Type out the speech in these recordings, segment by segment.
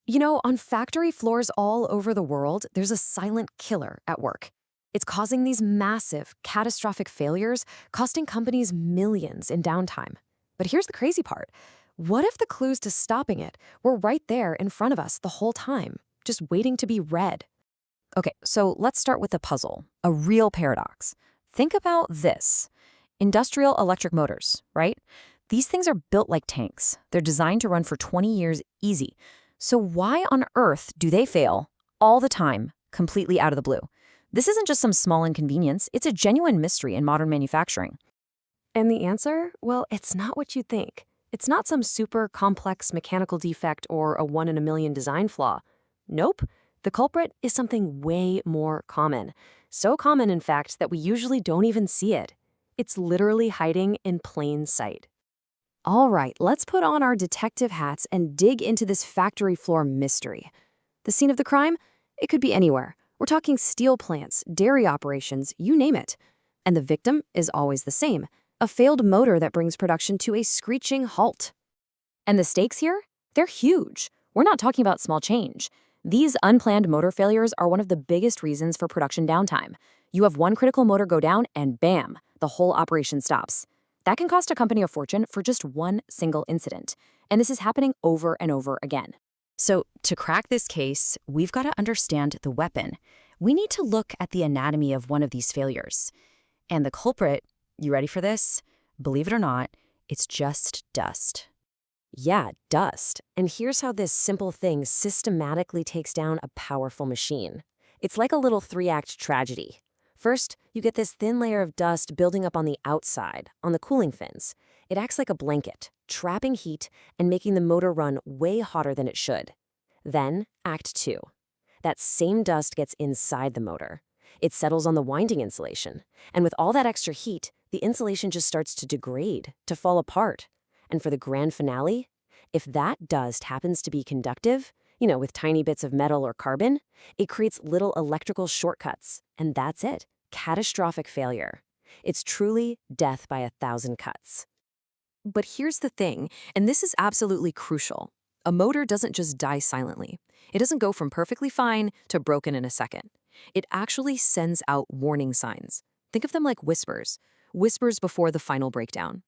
On factory floors all over the world, there's a silent killer at work. It's causing these massive, catastrophic failures, costing companies millions in downtime. But here's the crazy part. What if the clues to stopping it were right there in front of us the whole time, just waiting to be read? Okay, so let's start with the puzzle, a real paradox. Think about this. Industrial electric motors, right? These things are built like tanks. They're designed to run for 20 years easy. So why on earth do they fail all the time, completely out of the blue? This isn't just some small inconvenience, it's a genuine mystery in modern manufacturing. And the answer? Well, it's not what you think. It's not some super complex mechanical defect or a one in a million design flaw. Nope. The culprit is something way more common. So common, in fact, that we usually don't even see it. It's literally hiding in plain sight. All right, let's put on our detective hats and dig into this factory floor mystery. The scene of the crime? It could be anywhere. We're talking steel plants, dairy operations, you name it. And the victim is always the same, a failed motor that brings production to a screeching halt. And the stakes here? They're huge. We're not talking about small change. These unplanned motor failures are one of the biggest reasons for production downtime. You have one critical motor go down and bam, the whole operation stops. That can cost a company a fortune for just one single incident. And this is happening over and over again. So to crack this case, we've got to understand the weapon. We need to look at the anatomy of one of these failures. And the culprit, you ready for this? Believe it or not, it's just dust. Yeah, dust. And here's how this simple thing systematically takes down a powerful machine. It's like a little three-act tragedy. First, you get this thin layer of dust building up on the outside, on the cooling fins. It acts like a blanket, trapping heat and making the motor run way hotter than it should. Then, Act 2. That same dust gets inside the motor. It settles on the winding insulation. And with all that extra heat, the insulation just starts to degrade, to fall apart. And for the grand finale, if that dust happens to be conductive, with tiny bits of metal or carbon, it creates little electrical shortcuts. And that's it. Catastrophic failure. It's truly death by 1,000 cuts. But here's the thing, and this is absolutely crucial. A motor doesn't just die silently. It doesn't go from perfectly fine to broken in a second. It actually sends out warning signs. Think of them like whispers. Whispers before the final breakdown.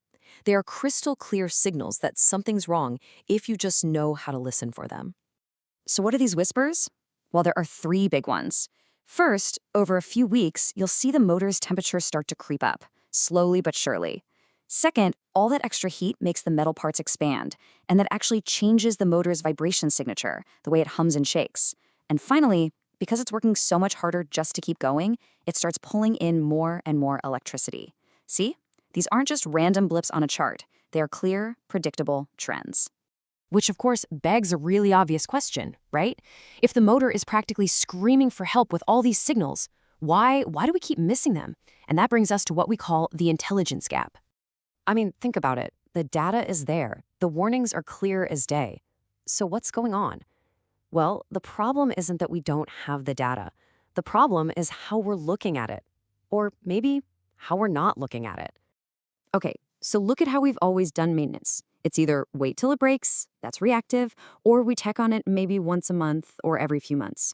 They are crystal clear signals that something's wrong if you just know how to listen for them. So what are these whispers? Well, there are 3 big ones. First, over a few weeks, you'll see the motor's temperature start to creep up, slowly but surely. Second, all that extra heat makes the metal parts expand, and that actually changes the motor's vibration signature, the way it hums and shakes. And finally, because it's working so much harder just to keep going, it starts pulling in more and more electricity. See? These aren't just random blips on a chart. They are clear, predictable trends. Which, of course, begs a really obvious question, right? If the motor is practically screaming for help with all these signals, why do we keep missing them? And that brings us to what we call the intelligence gap. I mean, think about it. The data is there. The warnings are clear as day. So what's going on? Well, the problem isn't that we don't have the data. The problem is how we're looking at it. Or maybe how we're not looking at it. Okay, so look at how we've always done maintenance. It's either wait till it breaks, that's reactive, or we check on it maybe once a month or every few months.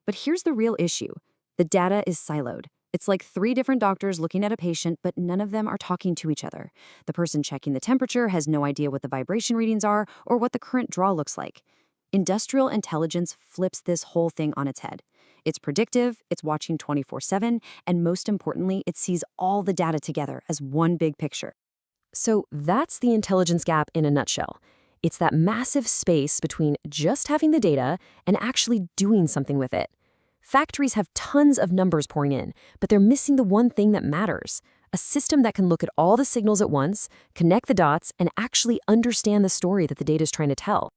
But here's the real issue. The data is siloed. It's like 3 different doctors looking at a patient, but none of them are talking to each other. The person checking the temperature has no idea what the vibration readings are or what the current draw looks like. Industrial intelligence flips this whole thing on its head. It's predictive, it's watching 24/7, and most importantly, it sees all the data together as one big picture. So that's the intelligence gap in a nutshell. It's that massive space between just having the data and actually doing something with it. Factories have tons of numbers pouring in, but they're missing the one thing that matters: a system that can look at all the signals at once, connect the dots, and actually understand the story that the data is trying to tell.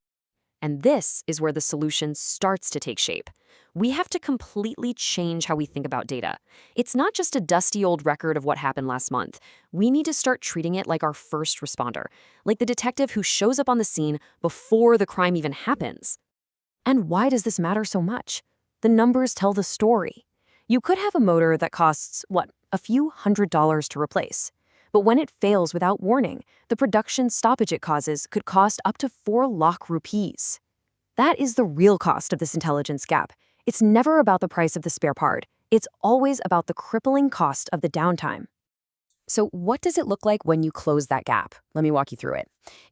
And this is where the solution starts to take shape. We have to completely change how we think about data. It's not just a dusty old record of what happened last month. We need to start treating it like our first responder, like the detective who shows up on the scene before the crime even happens. And why does this matter so much? The numbers tell the story. You could have a motor that costs, a few $100s to replace. But when it fails without warning, the production stoppage it causes could cost up to 4 lakh rupees. That is the real cost of this intelligence gap. It's never about the price of the spare part. It's always about the crippling cost of the downtime. So what does it look like when you close that gap? Let me walk you through it.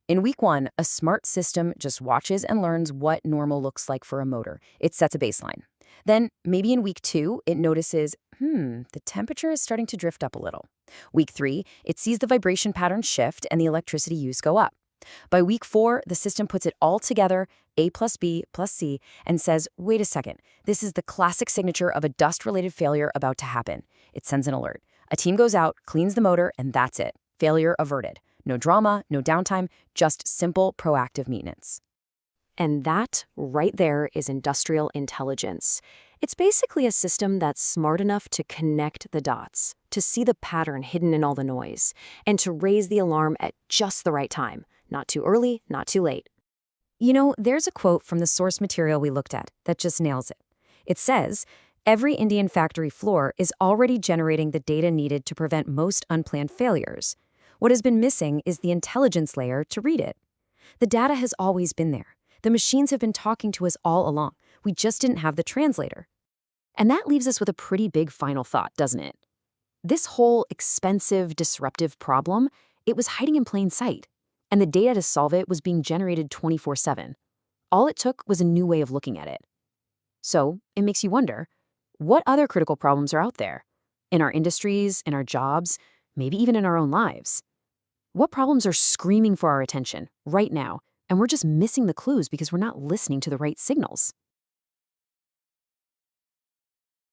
In week 1, a smart system just watches and learns what normal looks like for a motor. It sets a baseline. Then maybe in week 2, it notices, the temperature is starting to drift up a little. Week 3, it sees the vibration pattern shift and the electricity use go up. By week 4, the system puts it all together, A plus B plus C, and says, wait a second, this is the classic signature of a dust-related failure about to happen. It sends an alert. A team goes out, cleans the motor, and that's it. Failure averted. No drama, no downtime, just simple proactive maintenance. And that, right there, is industrial intelligence. It's basically a system that's smart enough to connect the dots, to see the pattern hidden in all the noise, and to raise the alarm at just the right time. Not too early, not too late. You know, there's a quote from the source material we looked at that just nails it. It says, every Indian factory floor is already generating the data needed to prevent most unplanned failures. What has been missing is the intelligence layer to read it. The data has always been there. The machines have been talking to us all along. We just didn't have the translator. And that leaves us with a pretty big final thought, doesn't it? This whole expensive, disruptive problem, it was hiding in plain sight. And the data to solve it was being generated 24/7. All it took was a new way of looking at it. So it makes you wonder, what other critical problems are out there? In our industries, in our jobs, maybe even in our own lives? What problems are screaming for our attention right now, and we're just missing the clues because we're not listening to the right signals?